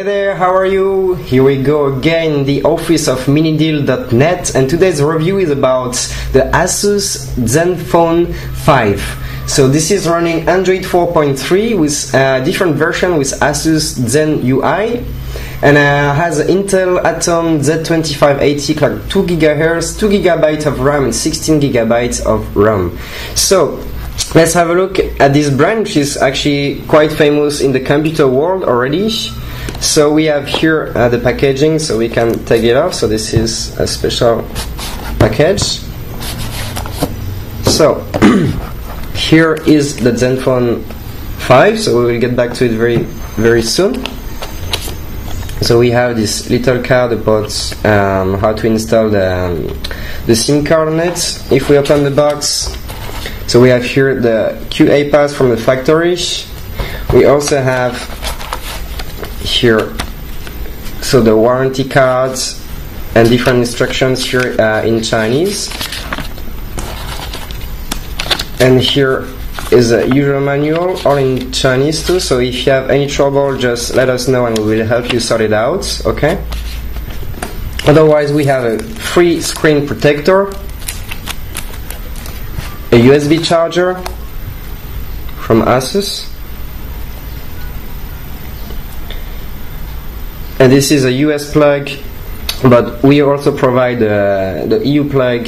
Hey there, how are you? Here we go again in the office of minideal.net, and today's review is about the ASUS Zenfone 5. So this is running Android 4.3 with a different version with ASUS Zen UI, and has an Intel Atom Z2580 clock 2 GHz, 2 GB of RAM and 16 GB of RAM. So let's have a look at this brand, which is actually quite famous in the computer world already. So we have here the packaging, so we can take it off. So this is a special package. So here is the Zenfone 5, so we will get back to it very soon. So we have this little card about how to install the SIM card on it. If we open the box, so we have here the QA pass from the factory. We also have here so the warranty cards and different instructions here in Chinese, and here is a user manual all in Chinese too, so if you have any trouble just let us know and we will help you sort it out, okay? Otherwise we have a free screen protector, a USB charger from ASUS, and this is a US plug, but we also provide the EU plug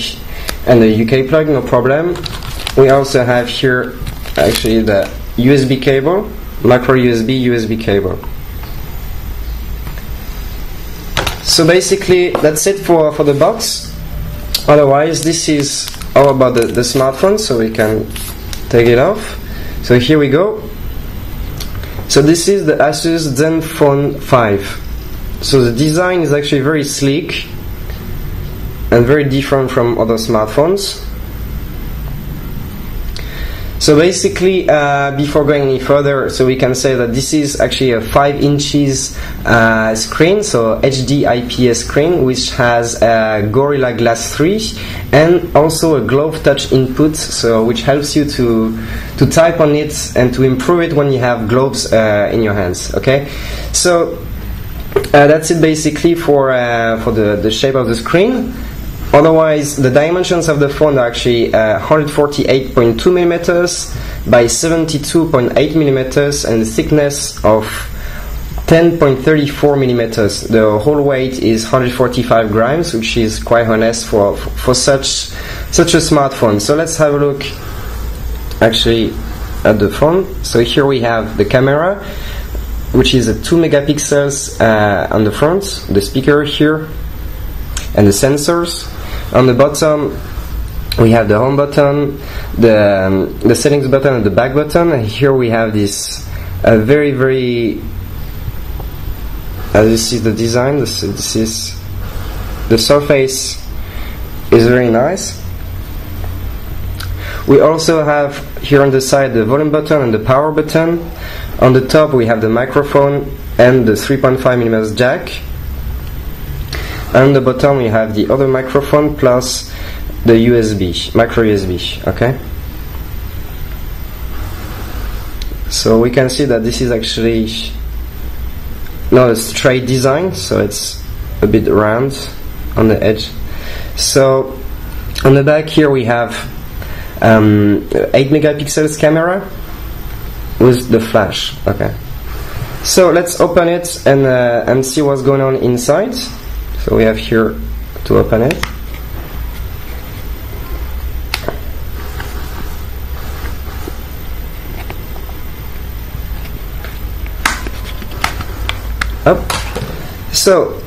and the UK plug, no problem. We also have here actually the USB cable, micro USB cable. So basically that's it for the box. Otherwise this is all about the smartphone, so we can take it off. So here we go. So this is the ASUS Zenfone 5. So the design is actually very sleek and very different from other smartphones. So basically, before going any further, so we can say that this is actually a 5 inches screen, so HSDPA screen, which has a Gorilla Glass 3 and also a Glove Touch input, so which helps you to type on it and to improve it when you have gloves in your hands. Okay, so that's it basically for the shape of the screen. Otherwise, the dimensions of the phone are actually 148.2 millimeters by 72.8 millimeters and the thickness of 10.34 millimeters. The whole weight is 145 grams, which is quite honest for such a smartphone. So let's have a look actually at the phone. So here we have the camera, which is a 2 megapixels on the front, the speaker here, and the sensors. On the bottom, we have the home button, the settings button, and the back button. And here we have this very, as you see the design, this is the surface is very nice. We also have here on the side the volume button and the power button. On the top we have the microphone and the 3.5mm jack. And on the bottom we have the other microphone plus the USB, micro USB, okay? So we can see that this is actually not a straight design, so it's a bit round on the edge. So on the back here we have 8 megapixels camera with the flash, okay? So let's open it and see what's going on inside. So we have here to open it. Up. So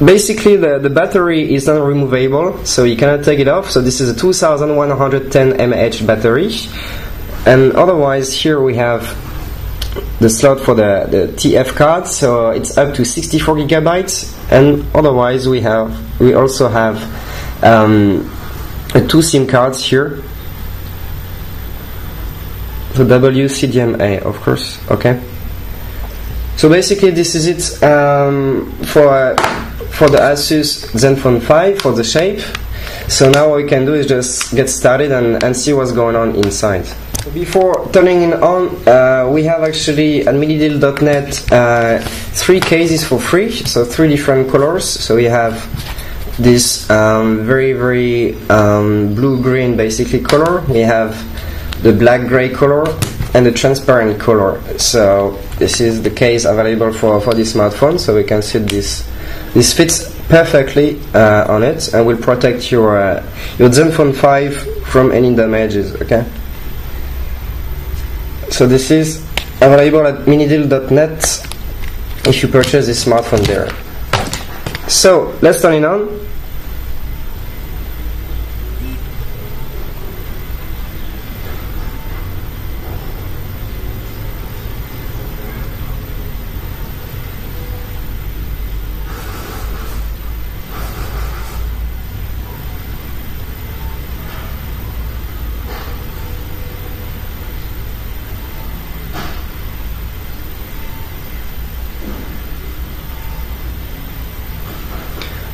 basically the battery is not removable, so you cannot take it off. So this is a 2110 mAh battery, and otherwise here we have the slot for the TF card, so it's up to 64 gigabytes, and otherwise we also have 2 SIM cards here, the WCDMA, of course, okay? So basically this is it for the ASUS Zenfone 5 for the shape. So now what we can do is just get started and see what's going on inside. Before turning it on, we have actually at minideal.net 3 cases for free, so 3 different colors. So we have this very blue-green basically color. We have the black-gray color and the transparent color. So this is the case available for this smartphone. So we can see this fits perfectly on it and will protect your Zenfone 5 from any damages. Okay. So this is available at minideal.net if you purchase this smartphone there. So let's turn it on.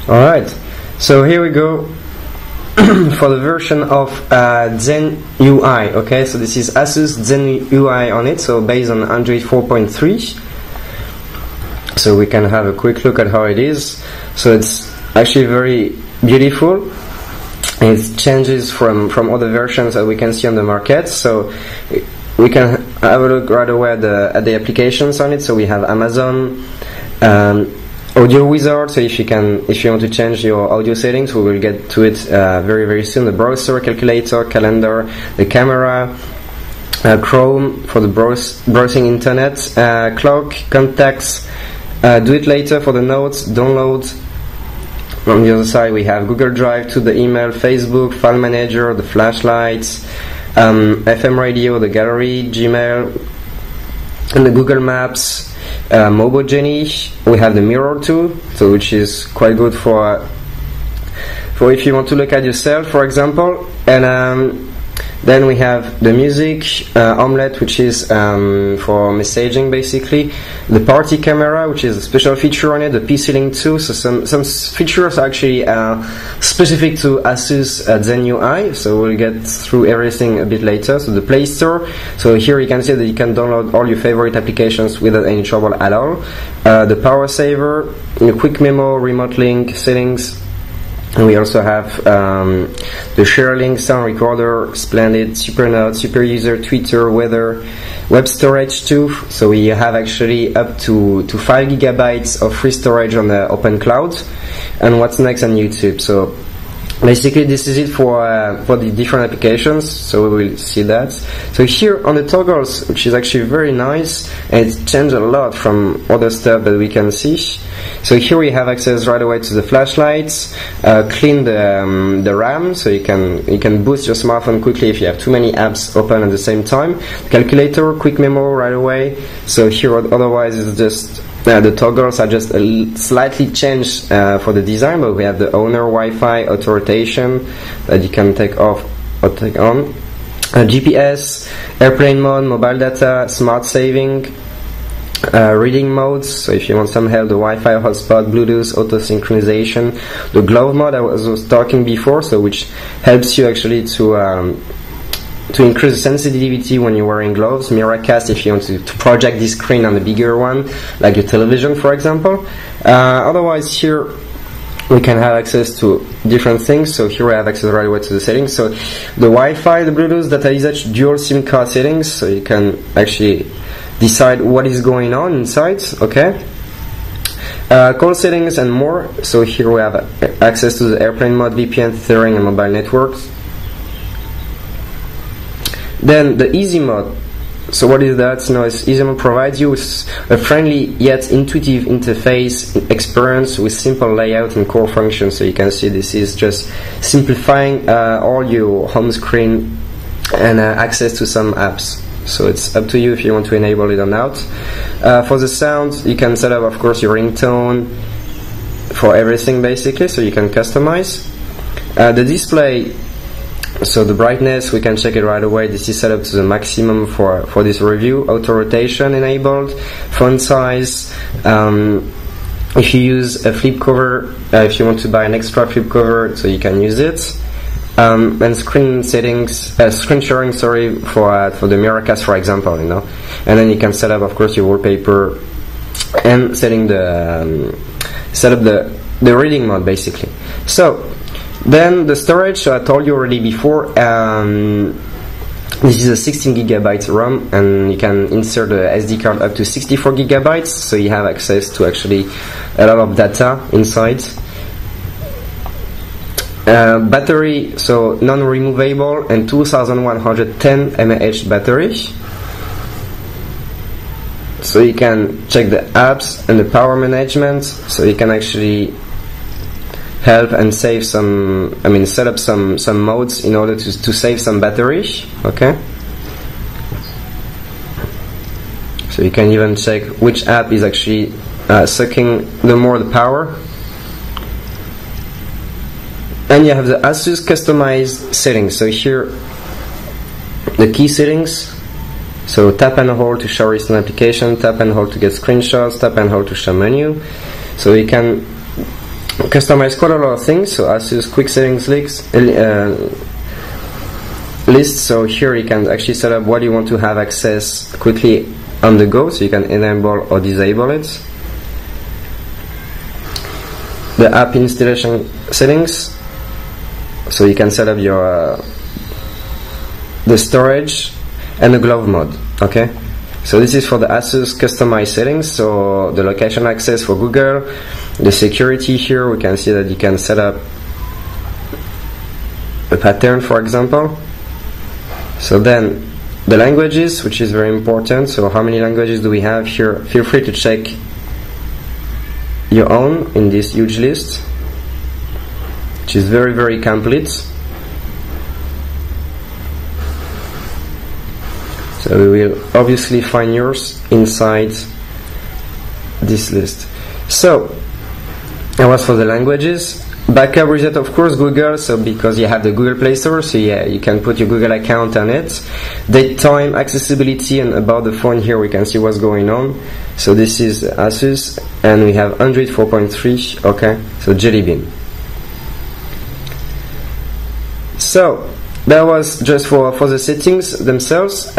Alright, so here we go for the version of Zen UI. Okay, so this is ASUS Zen UI on it, so based on Android 4.3. So we can have a quick look at how it is. So it's actually very beautiful. It changes from other versions that we can see on the market. So we can have a look right away at the applications on it. So we have Amazon, Audio Wizard, so if you want to change your audio settings, we will get to it very soon. The browser, calculator, calendar, the camera, Chrome for the browsing internet, clock, contacts, do it later for the notes, download. On the other side we have Google Drive to the email, Facebook, file manager, the flashlights, FM radio, the gallery, Gmail, and the Google Maps. Mobile Genie. We have the mirror too, so which is quite good for if you want to look at yourself, for example. And then we have the music, Omelette, which is for messaging basically. The party camera, which is a special feature on it. The PC Link 2, so some features are actually specific to ASUS Zen UI, so we'll get through everything a bit later. So the Play Store, so here you can see that you can download all your favorite applications without any trouble at all. The power saver, the quick memo, remote link, settings. And we also have the share link, sound recorder, Splendid, Super Note, Super User, Twitter, weather, web storage too. So we have actually up to 5 gigabytes of free storage on the Open Cloud. And what's next on YouTube. So basically this is it for the different applications, so we will see that. So here on the toggles, which is actually very nice, and it's changed a lot from other stuff that we can see. So here we have access right away to the flashlights, clean the RAM, so you can boost your smartphone quickly if you have too many apps open at the same time. Calculator, quick memo right away. So here otherwise it's just the toggles are just slightly changed for the design, but we have the owner, Wi-Fi, auto rotation that you can take off or take on, GPS, airplane mode, mobile data, smart saving, reading modes, so if you want some help, the Wi-Fi hotspot, Bluetooth, auto synchronization, the glove mode I was talking before, so which helps you actually to increase the sensitivity when you're wearing gloves. Miracast if you want to project this screen on the bigger one, like your television for example. Otherwise here we can have access to different things. So here I have access right away to the settings. So the Wi-Fi, the Bluetooth, data usage, dual SIM card settings, so you can actually decide what is going on inside. Okay. Call settings and more. So here we have access to the airplane mode, VPN, tethering, and mobile networks. Then the easy mode. So what is that? So easy mode provides you with a friendly yet intuitive interface experience with simple layout and core functions. So you can see this is just simplifying all your home screen and access to some apps. So it's up to you if you want to enable it or not. For the sound, you can set up, of course, your ringtone for everything basically, so you can customize. The display, so the brightness, we can check it right away. This is set up to the maximum for this review. Auto rotation enabled. Font size. If you use a flip cover, if you want to buy an extra flip cover, so you can use it. and screen settings, screen sharing, sorry, for the Miracast, for example, you know. And then you can set up, of course, your wallpaper and set up the reading mode, basically. So then the storage, so I told you already before, this is a 16 gigabytes RAM, and you can insert a SD card up to 64 gigabytes, so you have access to actually a lot of data inside. Battery, so non-removable, and 2110 mAh battery. So you can check the apps and the power management, so you can actually help and save some, set up some modes in order to save some battery, okay? So you can even check which app is actually sucking the more the power. And you have the ASUS customized settings. So here, the key settings. So tap and hold to show recent application, tap and hold to get screenshots, tap and hold to show menu. So you can customize quite a lot of things. So ASUS quick settings list. So here you can actually set up what you want to have access quickly on the go. So you can enable or disable it. The app installation settings. So you can set up your the storage and the glove mode, okay? So this is for the ASUS customized settings, so the location access for Google, the security here, we can see that you can set up a pattern, for example. So then the languages, which is very important, so how many languages do we have here? Feel free to check your own in this huge list, which is very, very complete. So we will obviously find yours inside this list. So that was for the languages. Backup reset, of course, Google, so because you have the Google Play Store, so yeah, you can put your Google account on it. Date, time, accessibility, and about the phone here we can see what's going on. So this is ASUS, and we have Android 4.3, okay, so Jelly Bean. So that was just for the settings themselves.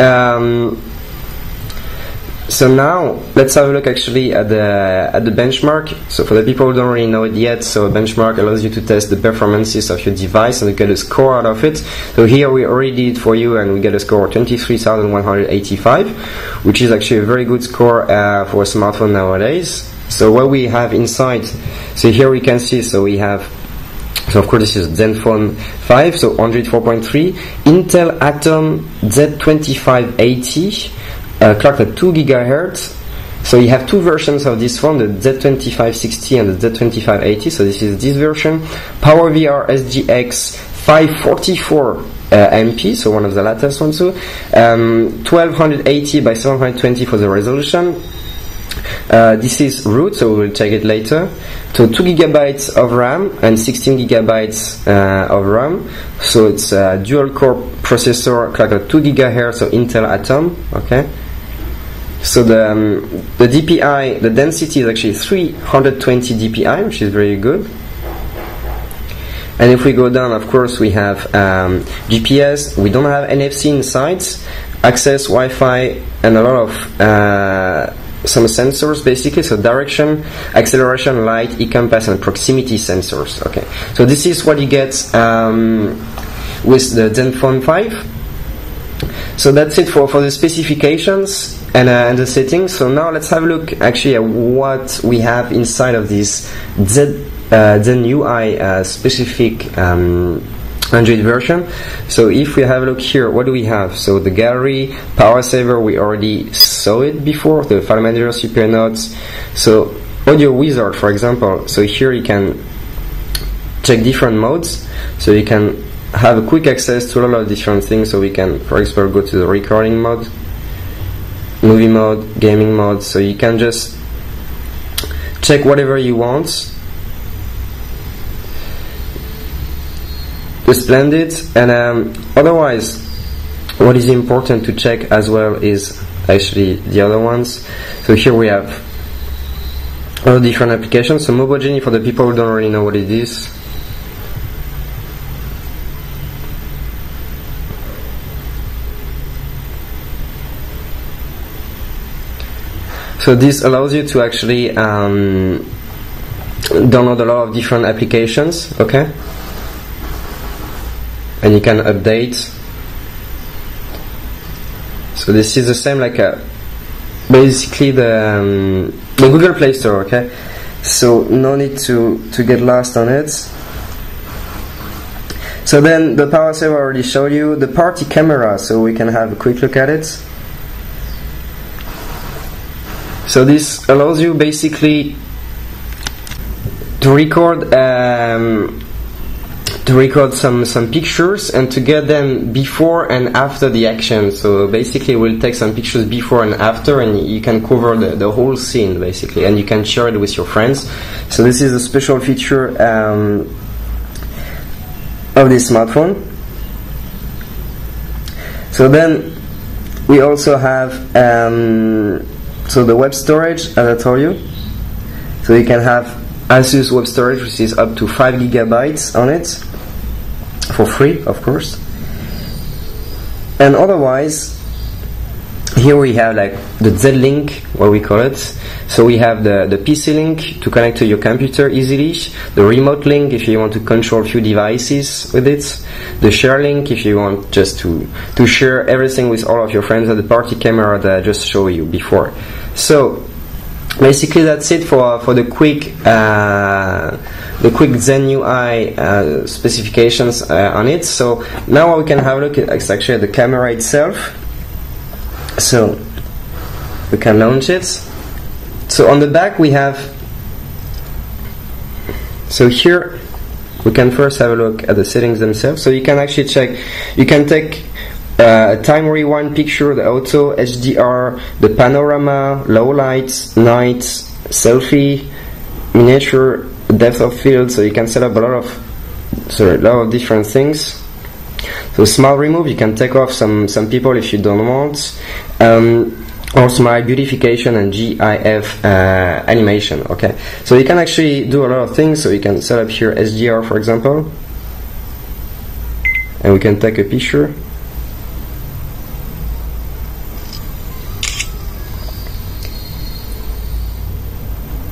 So now let's have a look actually at the benchmark. So for the people who don't really know it yet, so a benchmark allows you to test the performances of your device and get a score out of it. So here we already did it for you, and we get a score of 23,185, which is actually a very good score for a smartphone nowadays. So what we have inside, so here we can see, so we have, so of course this is Zenfone 5, so Android 4.3, Intel Atom Z2580, clocked at 2 GHz. So you have two versions of this phone, the Z2560 and the Z2580. So this is this version. PowerVR SGX 544 MP, so one of the latest ones too. 1280 by 720 for the resolution. This is root, so we will check it later. So 2 GB of RAM and 16 GB of RAM. So it's a dual core processor, clocked at 2 GHz, so Intel Atom. Okay. So the DPI, the density is actually 320 DPI, which is very good. And if we go down, of course, we have GPS. We don't have NFC inside. Access, Wi-Fi, and a lot of some sensors, basically. So direction, acceleration, light, e-compass, and proximity sensors. Okay. So this is what you get with the Zenfone 5. So that's it for the specifications and the settings. So now let's have a look actually at what we have inside of this Zen UI specific Android version. So if we have a look here, what do we have? So the gallery, power saver, we already saw it before, the file manager, super notes. So audio wizard, for example, so here you can check different modes, so you can have a quick access to a lot of different things. So we can, for example, go to the recording mode, movie mode, gaming mode, so you can just check whatever you want. Splendid. And otherwise, what is important to check as well is actually the other ones. So here we have all different applications. So Mobogeny, for the people who don't really know what it is. So this allows you to actually download a lot of different applications, okay? And you can update. So this is the same like basically the Google Play Store, okay? So no need to get lost on it. So then the power save I already showed you. The party camera, so we can have a quick look at it. So this allows you basically to record some pictures and to get them before and after the action. So basically we'll take some pictures before and after, and you can cover the whole scene basically, and you can share it with your friends. So this is a special feature of this smartphone. So then we also have so the web storage, as I told you. So you can have ASUS web storage, which is up to 5 gigabytes on it, for free, of course. And otherwise, here we have like the Z-Link, what we call it. So we have the PC link to connect to your computer easily, the remote link if you want to control a few devices with it, the share link if you want just to share everything with all of your friends, and the party camera that I just showed you before. So basically that's it for the quick Zen UI specifications on it. So now we can have a look at actually the camera itself. So we can launch it. So on the back we have, so here we can first have a look at the settings themselves. So you can actually check, you can take a time rewind picture, the auto, HDR, the panorama, low light, night, selfie, miniature, depth of field. So you can set up a lot of different things. So smile remove, you can take off some people if you don't want. Or smile beautification and GIF animation. Okay, so you can actually do a lot of things. So you can set up here SDR, for example, and we can take a picture.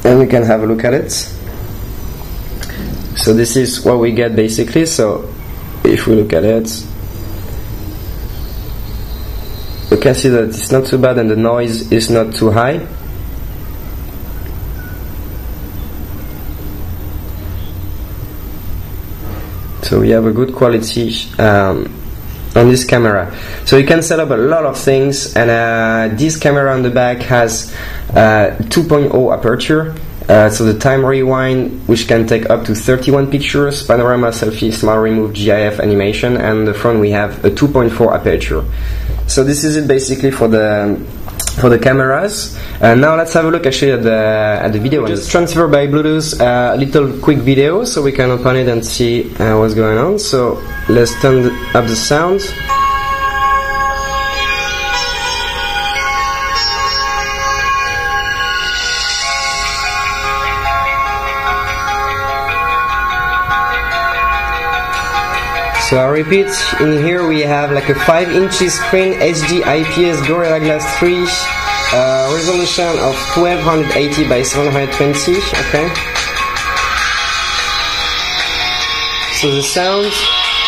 And we can have a look at it. So this is what we get basically. So if we look at it, you can see that it's not too bad and the noise is not too high. So we have a good quality on this camera. So you can set up a lot of things, and this camera on the back has 2.0 aperture. So the time rewind, which can take up to 31 pictures, panorama, selfie, smile remove, GIF animation, and the front we have a 2.4 aperture. So this is it basically for the cameras. Now let's have a look actually at the video. Just transfer by Bluetooth a little quick video so we can open it and see what's going on. So let's turn up the sound. So I repeat, in here we have like a 5-inch screen, HD IPS Gorilla Glass 3, resolution of 1280 by 720, okay. So the sound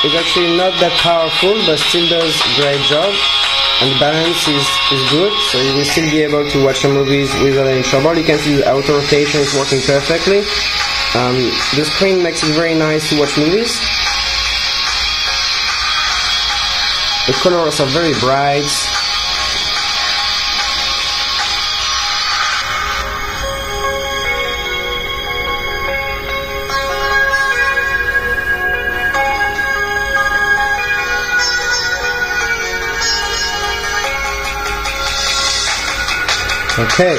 is actually not that powerful, but still does a great job, and the balance is good, so you will still be able to watch the movies without any trouble. You can see the auto rotation is working perfectly. The screen makes it very nice to watch movies. The colors are very bright. Okay,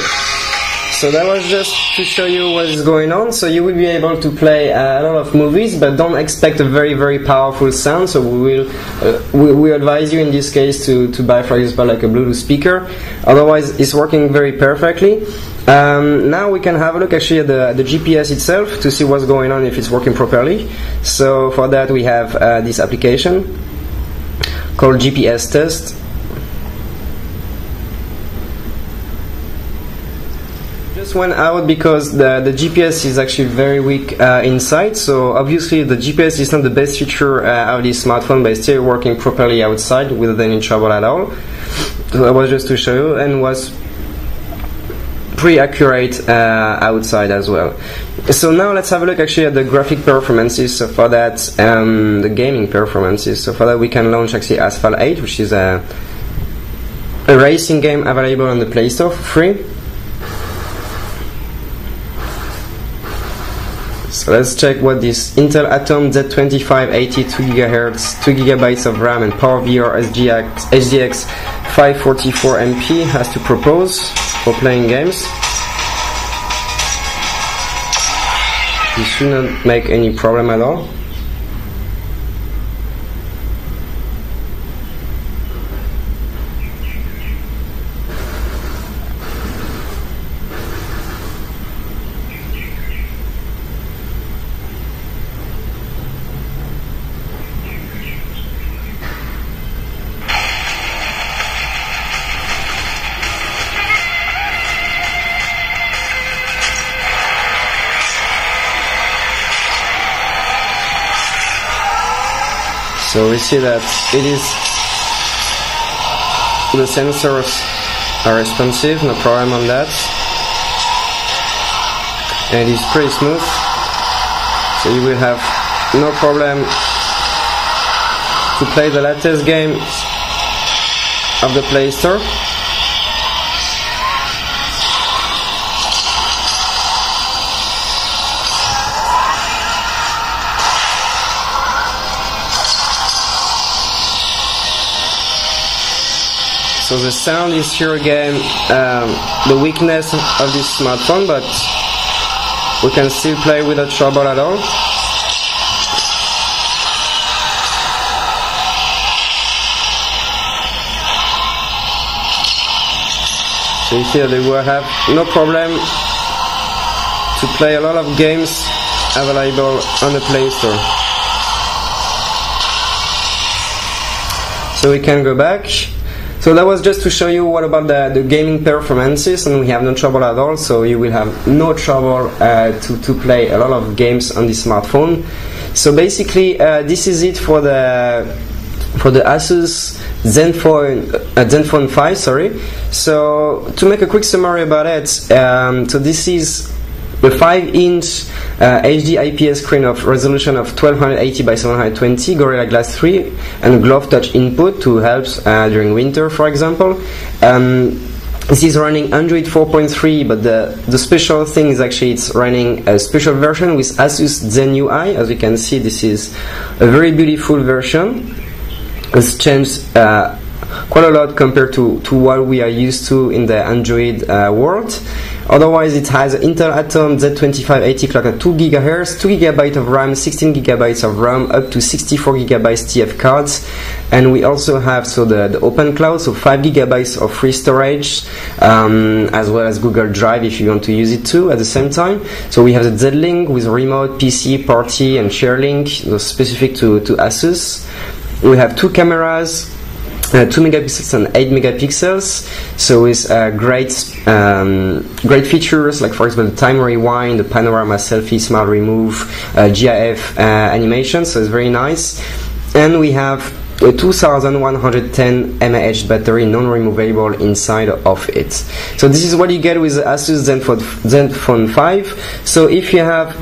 so that was just to show you what is going on. So you will be able to play a lot of movies, but don't expect a very, very powerful sound. So we advise you in this case to buy, for example, like a Bluetooth speaker. Otherwise, it's working very perfectly. Now we can have a look actually at the GPS itself to see what's going on, if it's working properly. So for that we have this application called GPS Test. So just went out because the GPS is actually very weak inside. So obviously the GPS is not the best feature of this smartphone, but it's still working properly outside without any trouble at all. So that was just to show you, and was pretty accurate outside as well. So now let's have a look actually at the graphic performances. So for that, the gaming performances. So for that we can launch actually Asphalt 8, which is a racing game available on the Play Store for free. So let's check what this Intel Atom Z2580 2GHz, 2GB of RAM and PowerVR HDX 544MP has to propose for playing games. This should not make any problem at all. So we see that it is, the sensors are responsive, no problem on that, and it is pretty smooth, so you will have no problem to play the latest game of the Play Store. So the sound is here again, the weakness of this smartphone, but we can still play without trouble at all. So you see that they will have no problem to play a lot of games available on the Play Store. So we can go back. So that was just to show you what about the gaming performances, and we have no trouble at all, so you will have no trouble to play a lot of games on this smartphone. So basically this is it for the ASUS Zenfone 5, sorry. So to make a quick summary about it, so this is the 5-inch HD IPS screen of resolution of 1280 by 720, Gorilla Glass 3, and Glove Touch input to help during winter, for example. This is running Android 4.3, but the special thing is actually it's running a special version with ASUS Zen UI. As you can see, this is a very beautiful version. It's changed quite a lot compared to what we are used to in the Android world. Otherwise, it has an Intel Atom Z2580 clock at 2 GHz, 2 GB of RAM, 16 GB of RAM, up to 64 GB TF cards, and we also have the Open Cloud, so 5 GB of free storage, as well as Google Drive if you want to use it too at the same time. So we have the Z-Link with remote, PC, party, and share link, specific to ASUS. We have two cameras, 2 megapixels and 8 megapixels, so with great features like, for example, the time rewind, the panorama selfie, smart remove, GIF animation, so it's very nice. And we have a 2110 mAh battery, non-removable inside of it. So this is what you get with the ASUS Zenfone 5. So if you have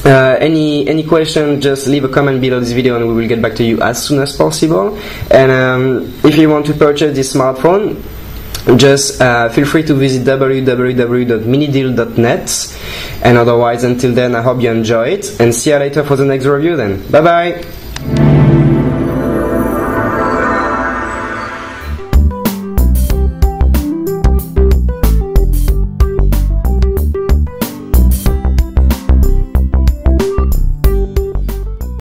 any question, just leave a comment below this video and we will get back to you as soon as possible. And if you want to purchase this smartphone, just feel free to visit www.minideal.net. And otherwise, until then, I hope you enjoy it, and see you later for the next review then. Bye bye!